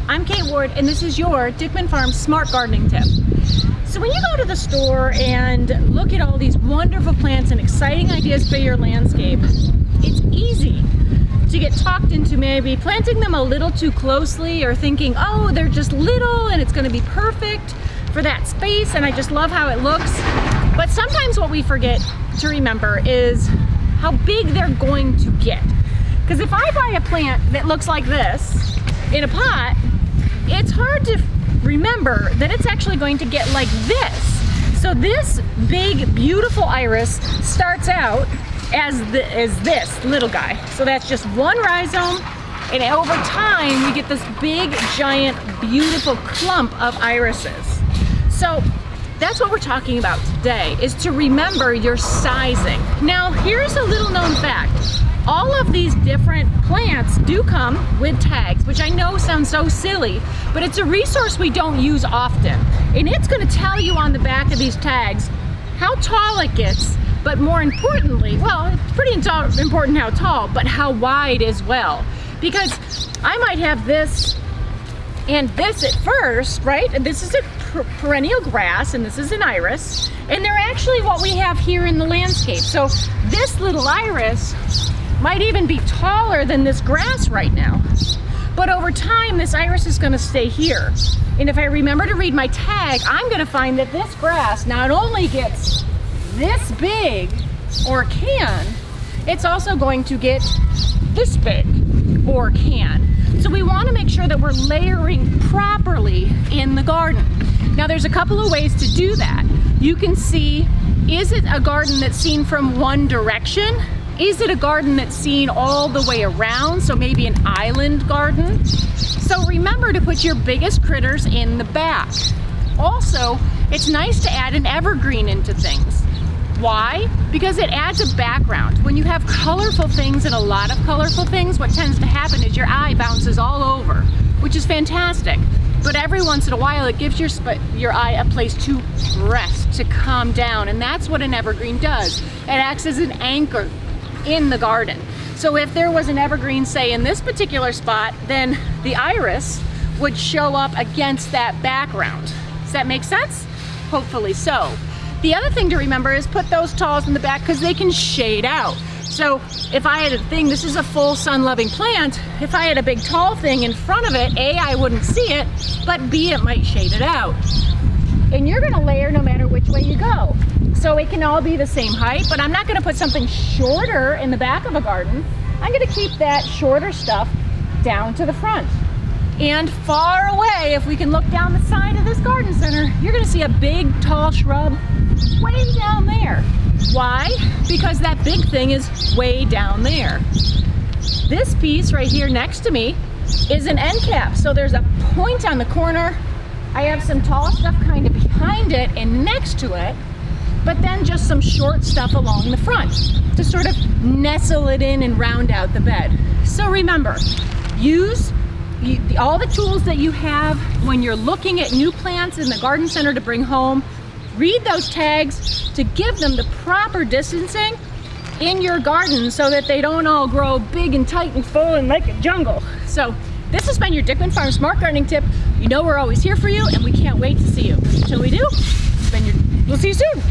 I'm Kate Ward, and this is your Dickman Farms Smart Gardening Tip. So when you go to the store and look at all these wonderful plants and exciting ideas for your landscape, it's easy to get talked into maybe planting them a little too closely or thinking, oh, they're just little and it's going to be perfect for that space and I just love how it looks. But sometimes what we forget to remember is how big they're going to get. Because if I buy a plant that looks like this in a pot, it's hard to remember that it's actually going to get like this. So this big, beautiful iris starts out as this little guy. So that's just one rhizome, and over time we get this big, giant, beautiful clump of irises. So that's what we're talking about today, is to remember your sizing. Now, here's a little known fact. All of these different plants do come with tags, which I know sounds so silly, but it's a resource we don't use often. And it's going to tell you on the back of these tags how tall it gets, but more importantly, well, it's pretty important how tall, but how wide as well. Because I might have this and this at first, right? And this is a perennial grass and this is an iris, and they're actually what we have here in the landscape. So this little iris might even be taller than this grass right now. But over time, this iris is gonna stay here. And if I remember to read my tag, I'm gonna find that this grass not only gets this big, or can, it's also going to get this big, or can. So we wanna make sure that we're layering properly in the garden. Now there's a couple of ways to do that. You can see, is it a garden that's seen from one direction? Is it a garden that's seen all the way around? So maybe an island garden. So remember to put your biggest critters in the back. Also, it's nice to add an evergreen into things. Why? Because it adds a background. When you have colorful things and a lot of colorful things, what tends to happen is your eye bounces all over, which is fantastic. But every once in a while, it gives your eye a place to rest, to calm down, and that's what an evergreen does. It acts as an anchor in the garden. So if there was an evergreen, say in this particular spot, then the iris would show up against that background. Does that make sense? Hopefully so. The other thing to remember is put those talls in the back because they can shade out. So if I had a thing, this is a full sun-loving plant, if I had a big tall thing in front of it, A, I wouldn't see it, but B, it might shade it out. And you're gonna layer no matter which way you go. So it can all be the same height, but I'm not gonna put something shorter in the back of a garden. I'm gonna keep that shorter stuff down to the front. And far away, if we can look down the side of this garden center, you're gonna see a big, tall shrub way down there. Why? Because that big thing is way down there. This piece right here next to me is an end cap. So there's a point on the corner. I have some tall stuff kind of behind it and next to it, but then just some short stuff along the front to sort of nestle it in and round out the bed. So remember, use all the tools that you have when you're looking at new plants in the garden center to bring home. Read those tags to give them the proper distancing in your garden so that they don't all grow big and tight and full and like a jungle. So this has been your Dickman Farms Smart Gardening Tip. You know we're always here for you and we can't wait to see you. Until we do, we'll see you soon.